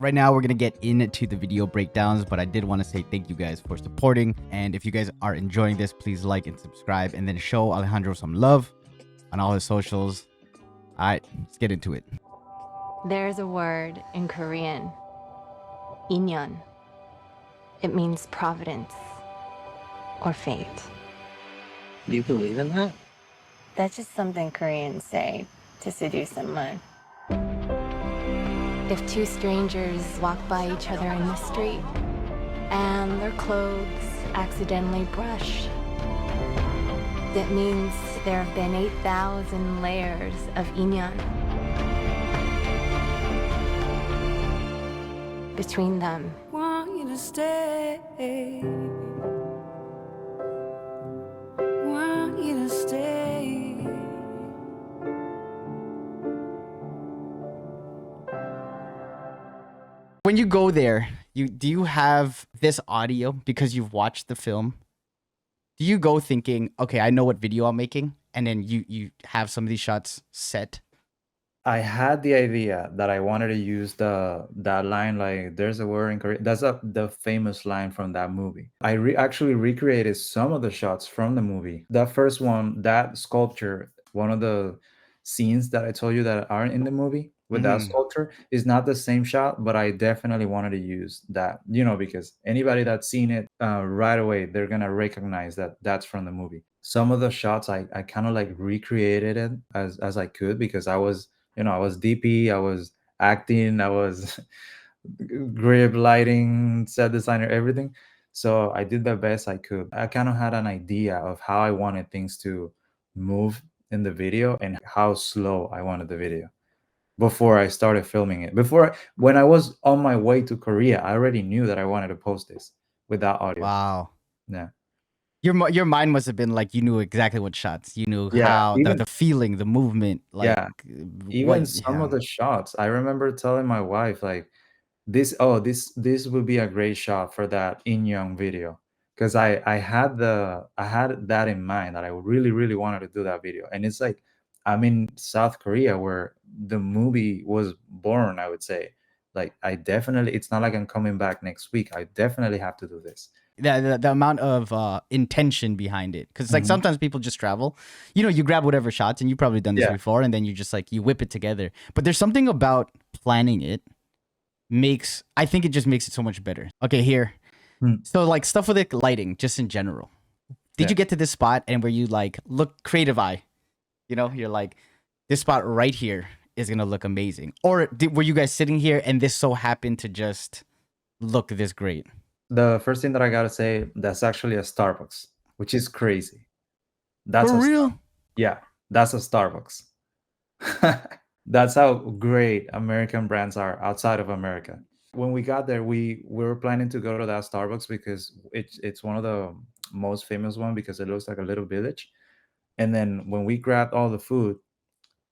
Right now, we're going to get into the video breakdowns, but I did want to say thank you guys for supporting. And if you guys are enjoying this, please like and subscribe, and then show Alejandro some love on all his socials. All right, let's get into it. There's a word in Korean, inyeon. It means providence or fate. Do you believe in that? That's just something Koreans say to seduce someone. If two strangers walk by each other in the street and their clothes accidentally brush, that means there have been 8,000 layers of inyeon between them. Want you to stay. Want you to stay. When you go there, do you have this audio because you've watched the film? Do you go thinking, okay, I know what video I'm making, and then you have some of these shots set? I had the idea that I wanted to use that line, like there's a word in Korean. That's the famous line from that movie. I actually recreated some of the shots from the movie. That first one, that sculpture, one of the scenes that I told you that aren't in the movie with that sculpture is not the same shot, but I definitely wanted to use that, because anybody that's seen it right away, they're gonna recognize that that's from the movie. Some of the shots I kind of like recreated it as I could, because I was DP, I was acting, I was grip, lighting, set designer, everything. So I did the best I could. I kind of had an idea of how I wanted things to move in the video and how slow I wanted the video before I started filming it. When I was on my way to Korea, I already knew that I wanted to post this with that audio. Wow. Yeah. Your mind must have been like, you knew exactly what shots, you knew Yeah, how the feeling, the movement, like yeah. Even some of the shots, I remember telling my wife like, this would be a great shot for that In Young video, because I had that in mind, that I really wanted to do that video. And it's like, I'm in South Korea where the movie was born, I would say. Like, it's not like I'm coming back next week. I definitely have to do this. the amount of intention behind it, because like sometimes people just travel, you grab whatever shots, and you've probably done this Yeah. before, and then you just like you whip it together. But there's something about planning it I think it just makes it so much better. Okay, here. So like stuff with the lighting, just in general. Did Yeah. you get to this spot and where you like look creative eye? You're like, this spot right here is gonna look amazing. Or were you guys sitting here and this so happened to just look this great? The first thing that I gotta say, that's actually a Starbucks, which is crazy. That's For a real? Yeah, that's a Starbucks. That's how great American brands are outside of America. When we got there, we were planning to go to that Starbucks because it's one of the most famous one, because it looks like a little village. And then when we grabbed all the food,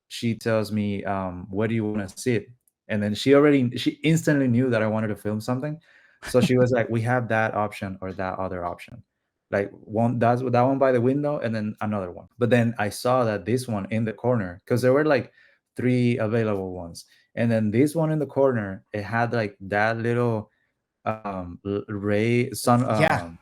she tells me, where do you want to sit? And then she instantly knew that I wanted to film something. So she was like, we have that option or that other option. Like, that one by the window, and then another one. But then I saw that this one in the corner, because there were like three available ones. And then this one in the corner, it had like that little ray sun,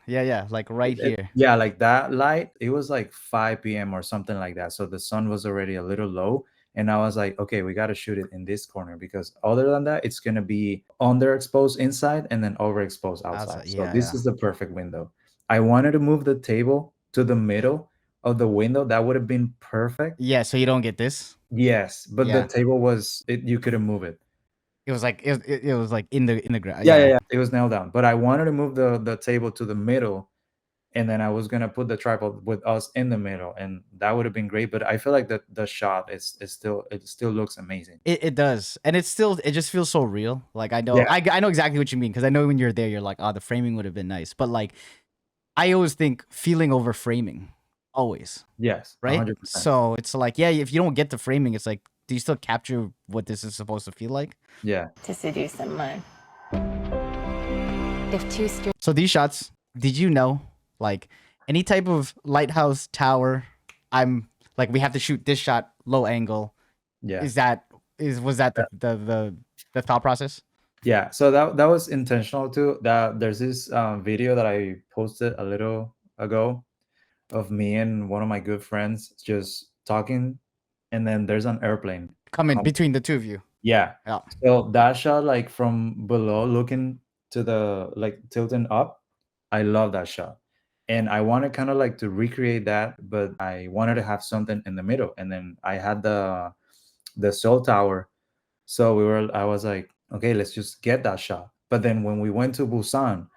Yeah, like right here. yeah, like that light. It was like 5 p.m or something like that, so the sun was already a little low. And I was like, okay, we got to shoot it in this corner, because other than that, it's going to be underexposed inside and then overexposed outside. So this is the perfect window. I wanted to move the table to the middle of the window. That would have been perfect. Yeah, so you don't get this. Yes, but Yeah. the table you couldn't move it. It was like it was like in the ground. Yeah. It was nailed down. But I wanted to move the table to the middle, and then I was gonna put the tripod with us in the middle, and that would have been great. But I feel like the shot is still, it still looks amazing. It does, and it just feels so real. Like I know Yeah. I know exactly what you mean, because I know when you're there, you're like, oh, the framing would have been nice. But like, I always think feeling over framing, always. Yes, Right. 100%. So it's like, yeah, if you don't get the framing, it's like, do you still capture what this is supposed to feel like? Yeah. To seduce someone. If two strangers. So these shots, did you know, like any type of lighthouse tower, I'm like, we have to shoot this shot low angle. Yeah. Was that the thought process? Yeah, so that was intentional too. That there's this video that I posted a little ago of me and one of my good friends just talking, and then there's an airplane. Coming Com- between the two of you. yeah, Yeah. so that shot, like from below, looking to the like tilting up, I love that shot, and I wanted kind of like to recreate that, but I wanted to have something in the middle, and then I had the Seoul Tower. So I was like, okay, let's just get that shot. But then when we went to Busan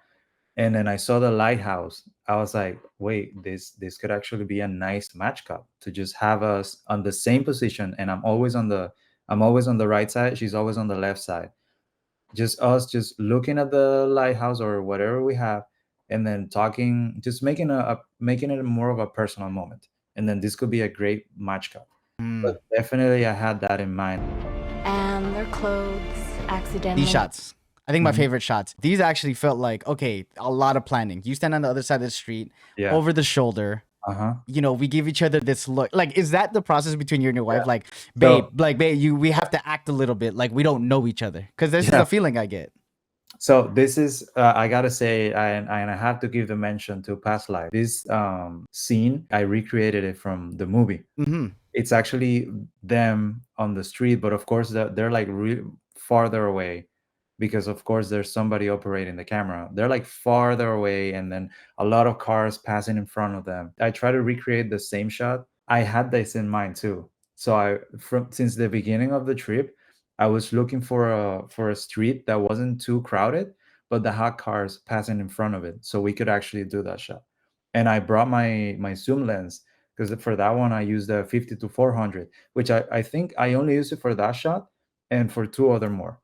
and then I saw the lighthouse, I was like, wait, this could actually be a nice match cup to just have us on the same position. And I'm always on the right side. She's always on the left side. Just us just looking at the lighthouse or whatever we have, and then talking, just making it more of a personal moment. And then this could be a great match cup. But Mm. definitely I had that in mind. And their clothes These accidentally. shots. I think my Mhm. favorite shots. These actually felt like, okay, a lot of planning. You stand on the other side of the street, Yeah. over the shoulder. Uh-huh. You know, we give each other this look. Like, is that the process between you and your wife? Yeah. Like, babe, we have to act a little bit like we don't know each other. Because this is Yeah. the feeling I get. So this is I gotta say, and I have to give the mention to Past Life. This scene, I recreated it from the movie. Mm-hmm. It's actually them on the street, but of course they're like farther away, because of course there's somebody operating the camera. They're like farther away, and then a lot of cars passing in front of them. I try to recreate the same shot. I had this in mind too. So I from since the beginning of the trip, I was looking for a street that wasn't too crowded, but that had cars passing in front of it, so we could actually do that shot. And I brought my zoom lens, because for that one I used the 50 to 400, which I think I only used it for that shot and for two other more,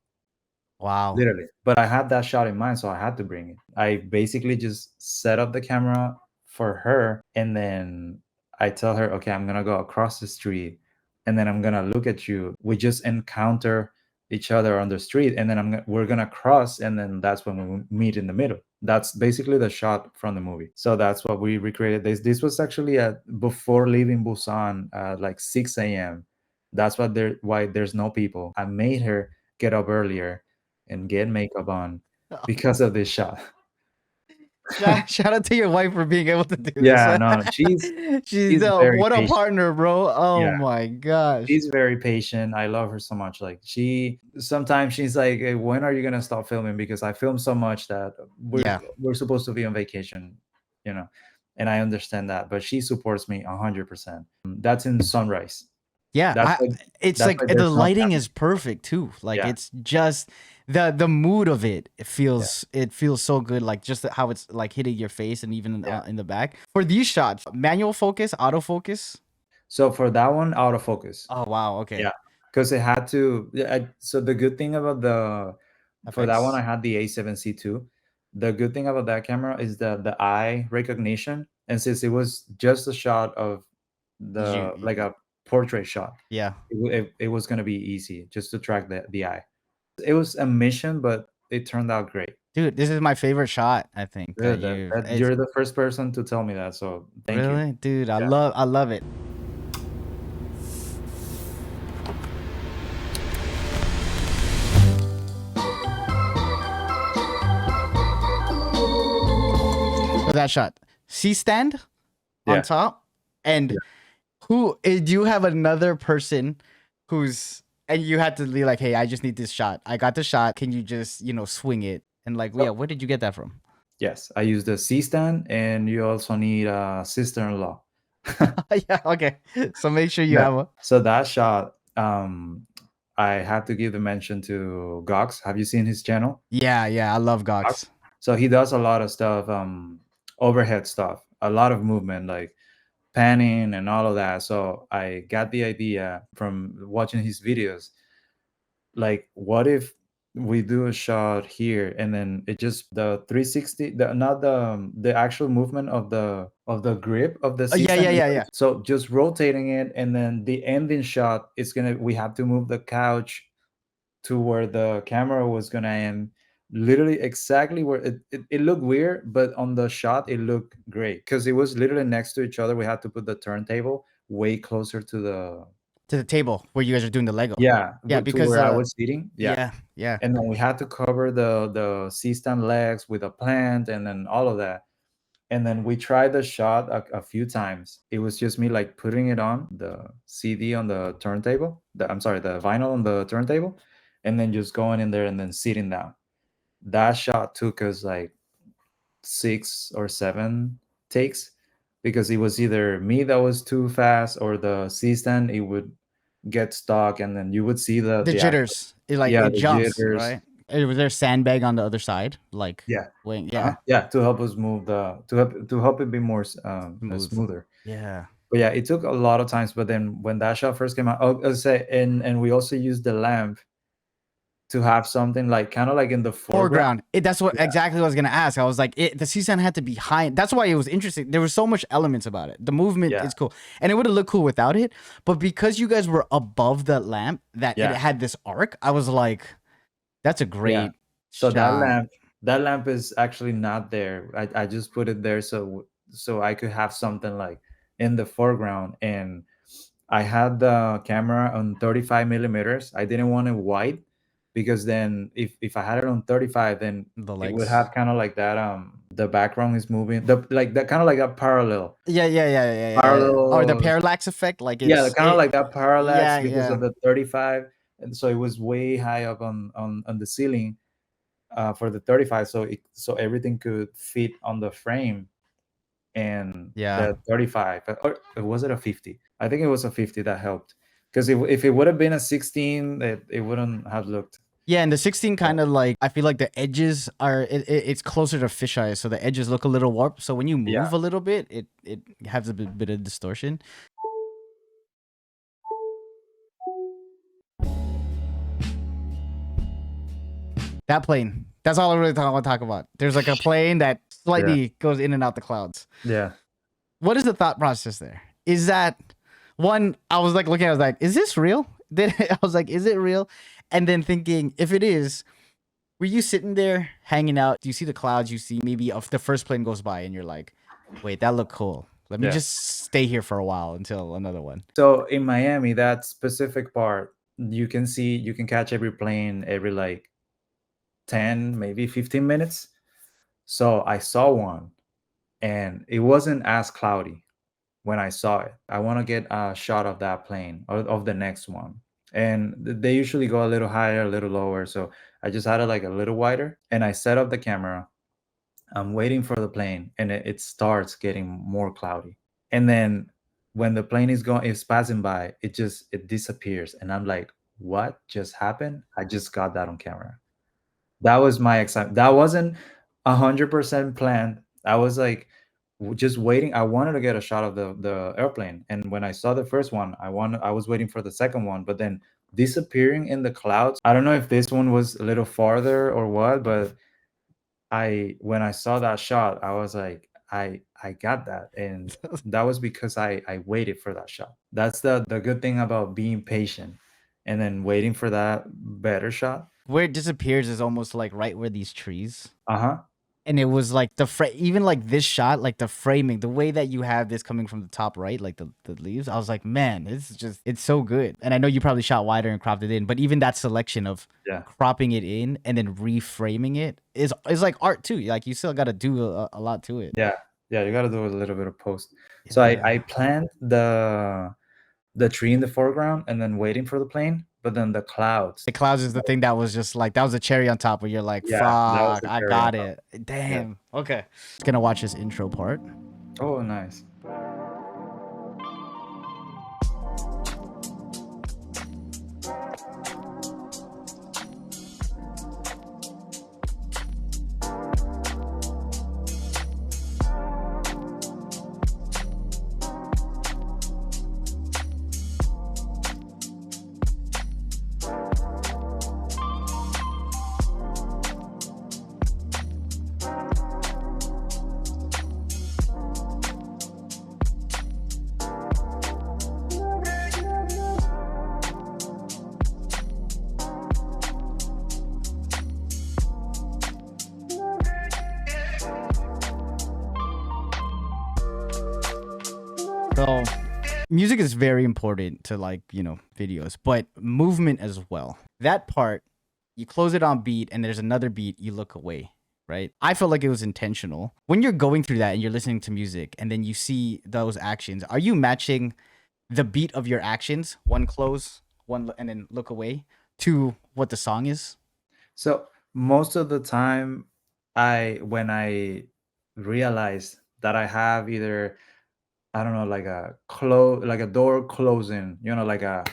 Wow. literally. But I had that shot in mind, so I had to bring it. I basically just set up the camera for her, and then I tell her, okay, I'm gonna go across the street, and then I'm gonna look at you. We just encounter each other on the street, and then we're gonna cross, and then that's when we meet in the middle. That's basically the shot from the movie. So that's what we recreated. This was actually at before leaving Busan at like 6 a.m. That's why there's no people. I made her get up earlier and get makeup on because of this shot. Shout out to your wife for being able to do this. Yeah, no, She's she's very what a patient. partner, bro. Oh Yeah, my gosh. she's very patient. I love her so much. Like she sometimes she's like, "Hey, when are you gonna stop filming? Because I film so much that Yeah. we're supposed to be on vacation, you know." And I understand that, but she supports me 100%. That's in Sunrise. Yeah, That's why it's that's like why the there's no lighting camera. is perfect too. Like Yeah, it's just the mood of it. yeah, It feels so good. Like just how it's like hitting your face and even yeah. in the back. For these shots, manual focus, autofocus. So for that one, out of focus. Oh wow. Yeah, Okay. because it had to. Yeah, so the good thing about the for that one, I FX. had the A7C2. The good thing about that camera is the eye recognition, and since it was just a shot of the like You a portrait shot, yeah. it was gonna be easy just to track the eye. It was a mission, but it turned out great. Dude, this is my favorite shot. I think that Good. That it's you're the first person to tell me that, so thank you. really, dude. Yeah. I love it. For that shot, C stand on Yeah. top, and Yeah. do you have another person who's and you had to be like, hey, I just need this shot. I got the shot. Can you just swing it? And like, yeah, where did you get that from? Yes, I use the C stand, and you also need a sister-in-law. Yeah, okay. So make sure you Yeah. have a. So that shot, I have to give the mention to Gox. Have you seen his channel? Yeah, I love Gox? Gox. So he does a lot of stuff, overhead stuff, a lot of movement, like panning and all of that. So I got the idea from watching his videos, like what if we do a shot here and then it just the 360, the not the actual movement of the grip of the Yeah, system, yeah. so just rotating it, and then the ending shot is gonna we have to move the couch to where the camera was gonna end, literally exactly where it looked weird, but on the shot it looked great because it was literally next to each other. We had to put the turntable way closer To the table where you guys are doing the Lego. Yeah, Yeah, to because where I was sitting. Yeah. yeah. And then we had to cover the C-stand legs with a plant and then all of that. And then we tried the shot a few times. It was just me like putting it on the CD on the turntable. I'm sorry, the vinyl on the turntable, and then just going in there and then sitting down. That shot took us like 6 or 7 takes because it was either me that was too fast or the C stand it would get stuck and then you would see The the actual, jitters. It like yeah, it the jumps, jitters. right? Was there a sandbag on the other side? Like Yeah. wing, Uh-huh. yeah. Yeah, to help us move the to help it be more Smooth. smoother. Yeah. But yeah, it took a lot of times. But then when that shot first came out, oh, I say, and we also used the lamp to have something like kind of like in the foreground. Foreground. That's what exactly what I was gonna ask. I was like, the season had to be high. That's why it was interesting. There was so much elements about it. The movement Yeah. is cool, and it would have looked cool without it. But because you guys were above the lamp, that it Yeah. had this arc. I was like, that's a great So shot. that lamp is actually not there. I just put it there so I could have something like in the foreground. And I had the camera on 35 millimeters. I didn't want it wide because then if I had it on 35, then The it would legs. have kind of like that the background is moving the like that kind of like a parallel Yeah. Or the parallel parallax effect, like yeah, it's kind of it. like that parallax because Yeah. of the 35. And so it was way high up on the ceiling for the 35, so everything could fit on the frame. And Yeah. the 35, or was it a 50? I think it was a 50 that helped because if it would have been a 16, it wouldn't have looked. Yeah, and the 16 Yeah. kind of like I feel like the edges are it's closer to fisheye, so the edges look a little warped. So when you Yeah. move a little bit, it has a bit of distortion. That plane. That's all I really want to talk about. There's like a plane that slightly goes in and out the clouds. Yeah. What is the thought process there? Is that one? I was like looking, I was like, is this real? Then I was like, is it real? And then thinking, if it is, were you sitting there hanging out? Do you see the clouds? You see maybe if the first plane goes by and you're like, wait, that looked cool. Let me Yeah. just stay here for a while until another one. So in Miami, that specific part, you can catch every plane every like 10, maybe 15 minutes. So I saw one and it wasn't as cloudy when I saw it. I want to get a shot of that plane or of the next one. And they usually go a little higher, a little lower. So I just had it like a little wider and I set up the camera. I'm waiting for the plane and it starts getting more cloudy. And then when the plane is passing by, it disappears. And I'm like, what just happened? I just got that on camera. That was my excitement. That wasn't 100% planned. I was like just waiting. I wanted to get a shot of the airplane, and when I saw the first one, I was waiting for the second one, but then disappearing in the clouds. I don't know if this one was a little farther or what, but when I saw that shot, I was like, I got that, and that was because I waited for that shot. That's the good thing about being patient, and then waiting for that better shot. Where it disappears is almost like right where these trees. Uh-huh. And it was like even like this shot, like the framing, the way that you have this coming from the top right, like the leaves. I was like, man, it's so good. And I know you probably shot wider and cropped it in, but even that selection of Yeah. cropping it in and then reframing it is like art too. Like you still got to do a lot to it. Yeah, you got to do a little bit of post. So I planned the tree in the foreground and then waiting for the plane, but then the clouds. The clouds is the thing that was just like that was a cherry on top where you're like, Yeah, that was fuck, the I cherry got on it. Damn. Okay. Just gonna watch this intro part. Oh, nice. So music is very important to like, videos, but movement as well. That part, you close it on beat and there's another beat, you look away, right? I felt like it was intentional. When you're going through that and you're listening to music and then you see those actions, are you matching the beat of your actions, one close, and then look away, to what the song is? So most of the time, when I realize that I have either, I don't know, like a like a door closing, like a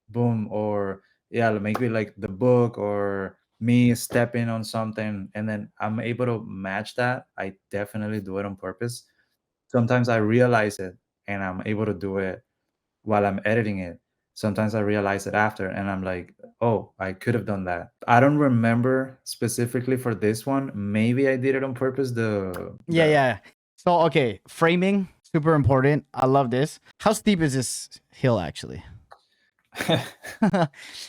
boom, or yeah, maybe like the book or me stepping on something, and then I'm able to match that. I definitely do it on purpose. Sometimes I realize it and I'm able to do it while I'm editing it. Sometimes I realize it after and I'm like, oh, I could have done that. I don't remember specifically for this one. Maybe I did it on purpose. Yeah, yeah. So okay, framing, super important. I love this. How steep is this hill actually? Is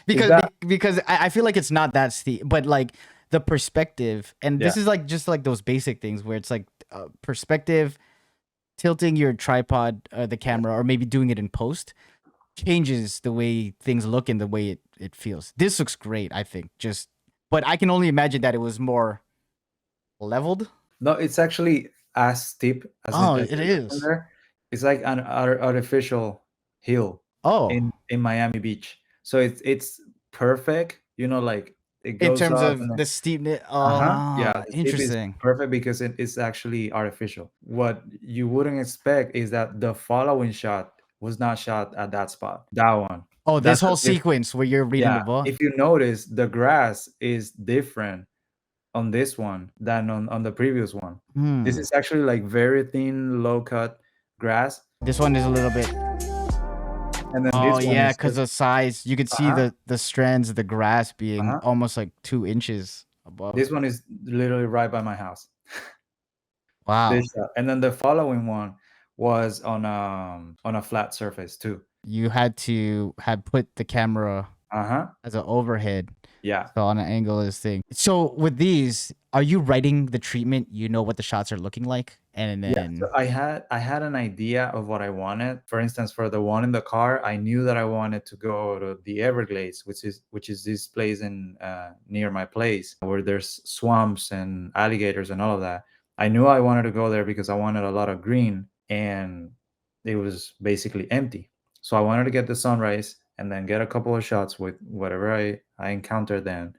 because that because I feel like it's not that steep, but like the perspective, and yeah. this is like just like those basic things where it's like perspective, tilting your tripod, the camera, or maybe doing it in post changes the way things look and the way it feels. This looks great, I think. But I can only imagine that it was more leveled. No, it's actually as steep as Oh, as it it looks from is. there. It's like an artificial hill Oh, in Miami Beach. So it's perfect. Like it in goes terms up of and then the steepness. yeah, Oh, the steep is interesting. perfect because it is actually artificial. What you wouldn't expect is that the following shot was not shot at that spot. That one. Oh, this That's a whole diff sequence where you're reading Yeah. the book. If you notice, the grass is different on this one than on the previous one. This Hmm. is actually like very thin, low cut grass, This one is a little bit. and then Oh this one yeah, is because just the size, you could see uh-huh, the strands of the grass being uh-huh. almost like 2 inches above. This one is literally right by my house. Wow. This shot, and then the following one was on a flat surface too. You had to have put the camera Uh-huh. as an overhead, Yeah. so on an angle of this thing. So with these, are you writing the treatment? You know what the shots are looking like, and Yeah, so then I had an idea of what I wanted. For instance, for the one in the car, I knew that I wanted to go to the Everglades, which is this place in near my place where there's swamps and alligators and all of that. I knew I wanted to go there because I wanted a lot of green and it was basically empty. So I wanted to get the sunrise and then get a couple of shots with whatever I encountered then.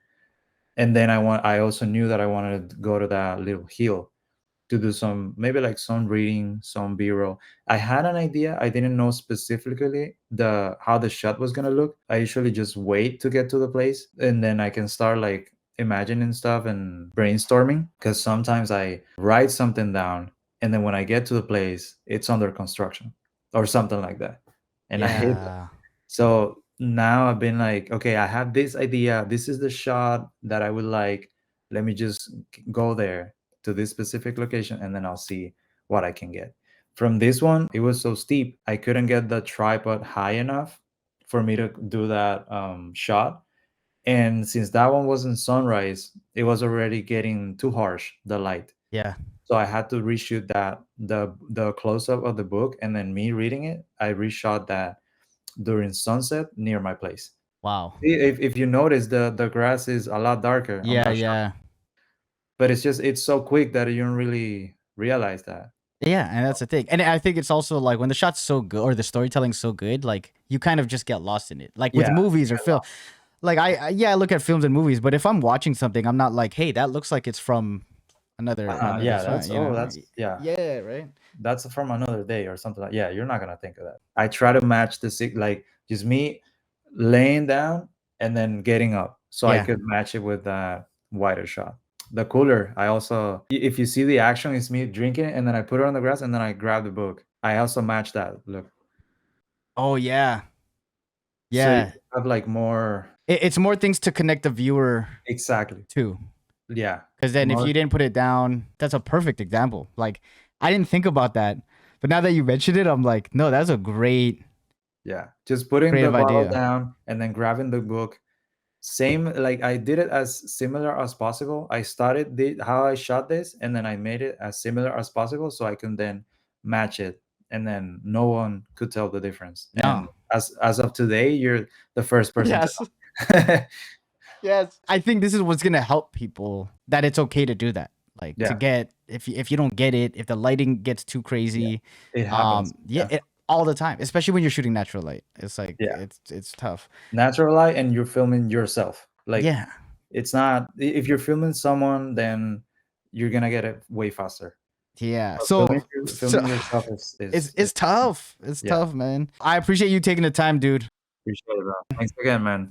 And then I also knew that I wanted to go to that little hill to do some, maybe like some reading, some b-roll. I had an idea. I didn't know specifically the how the shot was gonna look. I usually just wait to get to the place and then I can start like imagining stuff and brainstorming, because sometimes I write something down and then when I get to the place it's under construction or something like that, and I hate that. yeah, So now I've been like, okay, I have this idea, this is the shot that I would like, let me just go there to this specific location and then I'll see what I can get. From this one, it was so steep, I couldn't get the tripod high enough for me to do that shot. And since that one was in sunrise, it was already getting too harsh, the light. yeah. So I had to reshoot that, the close up of the book, and then me reading it, I reshot that during sunset near my place. Wow. If you notice, the grass is a lot darker on Yeah, that shot, yeah. but it's so quick that you don't really realize that. Yeah, and that's the thing. And I think it's also like when the shot's so good or the storytelling's so good, like you kind of just get lost in it. Like with Yeah, movies you or get film, like I look at films and movies, but if I'm watching something, I'm not like, hey, that looks like it's from another Yeah, song, that's oh, that's yeah, Yeah, right. that's from another day or something like. Yeah, you're not gonna think of that. I try to match like just me laying down and then getting up, so I Yeah. could match it with that wider shot. The cooler, I also, if you see the action, it's me drinking it and then I put it on the grass and then I grab the book. I also match that look, Oh yeah. so you Yeah. have like more It's more things to connect the viewer exactly. to. Yeah, Because then if more you didn't put it down, that's a perfect example. Like I didn't think about that, but now that you mentioned it, I'm like, no, that's a great yeah. Just putting the creative bottle idea. down and then grabbing the book. Same, like I did it as similar as possible. I how I shot this and then I made it as similar as possible so I can then match it and then no one could tell the difference. No. And as of today, you're the first person. Yes. To Yes. I think this is what's gonna help people, that it's okay to do that. Like to Yeah. get, if you don't get it, if the lighting gets too crazy, It happens. all the time, especially when you're shooting natural light. It's like Yeah. it's tough. Natural light, and you're filming yourself. Like, Yeah. it's not, if you're filming someone, then you're gonna get it way faster. Yeah. But So, filming yourself it's tough. It's yeah. tough, man. I appreciate you taking the time, dude. Appreciate it, bro. Thanks again, man.